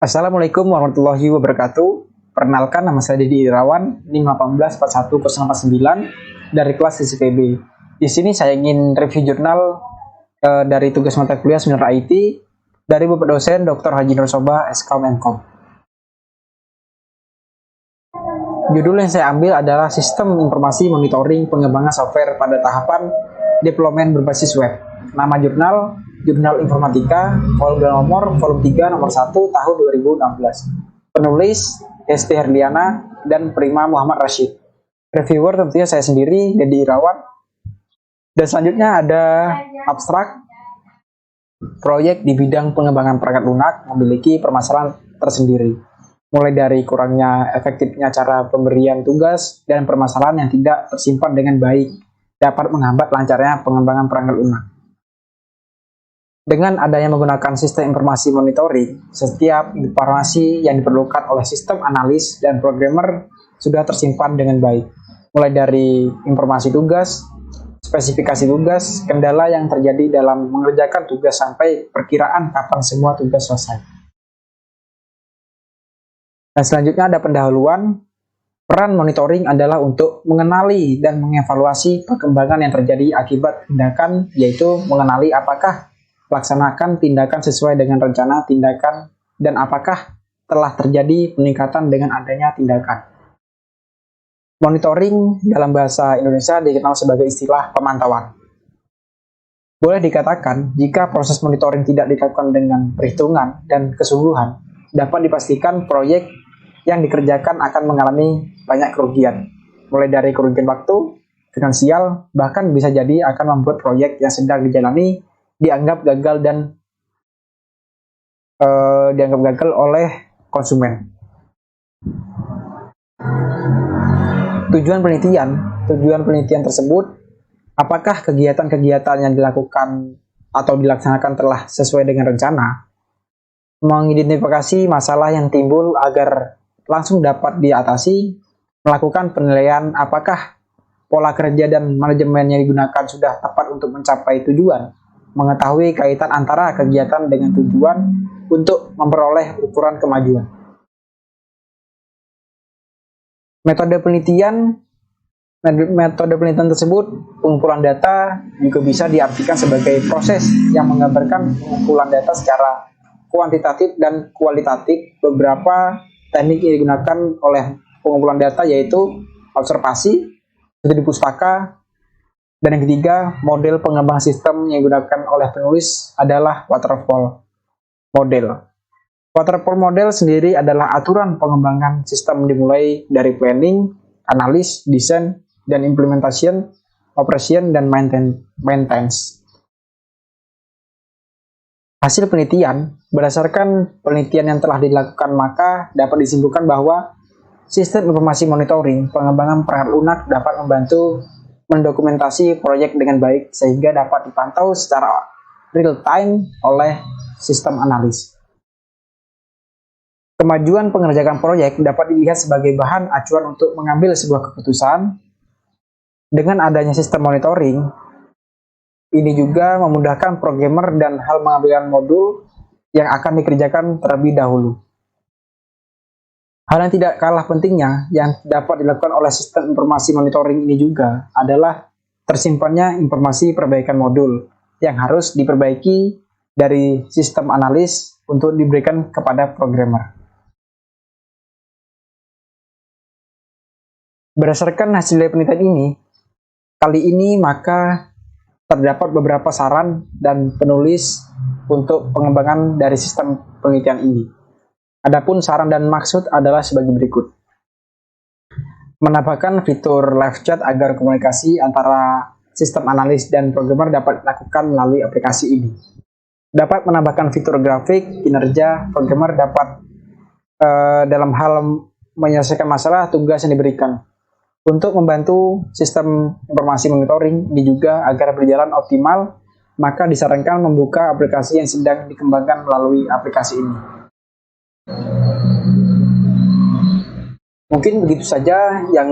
Assalamualaikum warahmatullahi wabarakatuh. Perkenalkan, nama saya Dedi Irawan, NIM 1801049 dari kelas ICPB. Di sini saya ingin review jurnal dari tugas mata kuliah seminar IT dari Bapak dosen Dr. Haji Nur Sobah, SKM MKOM. Judul yang saya ambil adalah Sistem Informasi Monitoring Pengembangan Software pada Tahapan Deployment Berbasis Web. Nama jurnal, Jurnal Informatika, volume 3, nomor 1, tahun 2016. Penulis, Hesti Herliana, dan Prima Muhammad Rashid. Reviewer tentunya saya sendiri, Dedi Irawan. Dan selanjutnya ada abstrak. Proyek di bidang pengembangan perangkat lunak memiliki permasalahan tersendiri. Mulai dari kurangnya efektifnya cara pemberian tugas dan permasalahan yang tidak tersimpan dengan baik dapat menghambat lancarnya pengembangan perangkat lunak. Dengan adanya menggunakan sistem informasi monitoring, setiap informasi yang diperlukan oleh sistem analis dan programmer sudah tersimpan dengan baik. Mulai dari informasi tugas, spesifikasi tugas, kendala yang terjadi dalam mengerjakan tugas sampai perkiraan kapan semua tugas selesai. Dan selanjutnya ada pendahuluan. Peran monitoring adalah untuk mengenali dan mengevaluasi perkembangan yang terjadi akibat tindakan, yaitu mengenali apakah melaksanakan tindakan sesuai dengan rencana tindakan dan apakah telah terjadi peningkatan dengan adanya tindakan. Monitoring dalam bahasa Indonesia dikenal sebagai istilah pemantauan. Boleh dikatakan, jika proses monitoring tidak dilakukan dengan perhitungan dan kesungguhan, dapat dipastikan proyek yang dikerjakan akan mengalami banyak kerugian, mulai dari kerugian waktu, finansial, bahkan bisa jadi akan membuat proyek yang sedang dijalani dianggap gagal oleh konsumen. Tujuan penelitian tersebut, apakah kegiatan-kegiatan yang dilakukan atau dilaksanakan telah sesuai dengan rencana, mengidentifikasi masalah yang timbul agar langsung dapat diatasi, melakukan penilaian apakah pola kerja dan manajemen yang digunakan sudah tepat untuk mencapai tujuan, mengetahui kaitan antara kegiatan dengan tujuan untuk memperoleh ukuran kemajuan. Metode penelitian tersebut, pengumpulan data juga bisa diartikan sebagai proses yang menggambarkan pengumpulan data secara kuantitatif dan kualitatif. Beberapa teknik yang digunakan oleh pengumpulan data yaitu observasi, studi pustaka, dan yang ketiga, model pengembangan sistem yang digunakan oleh penulis adalah waterfall model. Waterfall model sendiri adalah aturan pengembangan sistem dimulai dari planning, analis, desain, dan implementation, operation, dan maintenance. Hasil penelitian, berdasarkan penelitian yang telah dilakukan, maka dapat disimpulkan bahwa sistem informasi monitoring pengembangan perangkat lunak dapat membantu mendokumentasi proyek dengan baik sehingga dapat dipantau secara real time oleh sistem analis. Kemajuan pengerjaan proyek dapat dilihat sebagai bahan acuan untuk mengambil sebuah keputusan. Dengan adanya sistem monitoring, ini juga memudahkan programmer dan hal pengambilan modul yang akan dikerjakan terlebih dahulu. Hal yang tidak kalah pentingnya yang dapat dilakukan oleh sistem informasi monitoring ini juga adalah tersimpannya informasi perbaikan modul yang harus diperbaiki dari sistem analis untuk diberikan kepada programmer. Berdasarkan hasil penelitian ini, kali ini maka terdapat beberapa saran dan penulis untuk pengembangan dari sistem penelitian ini. Adapun saran dan maksud adalah sebagai berikut. Menambahkan fitur live chat agar komunikasi antara sistem analis dan programmer dapat dilakukan melalui aplikasi ini. Dapat menambahkan fitur grafik, kinerja programmer dapat dalam hal menyelesaikan masalah tugas yang diberikan. Untuk membantu sistem informasi monitoring ini juga agar berjalan optimal, maka disarankan membuka aplikasi yang sedang dikembangkan melalui aplikasi ini. Mungkin begitu saja yang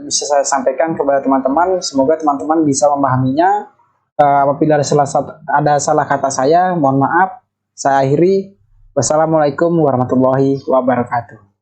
bisa saya sampaikan kepada teman-teman. Semoga teman-teman bisa memahaminya. Apabila ada salah kata saya, mohon maaf. Saya akhiri. Wassalamualaikum warahmatullahi wabarakatuh.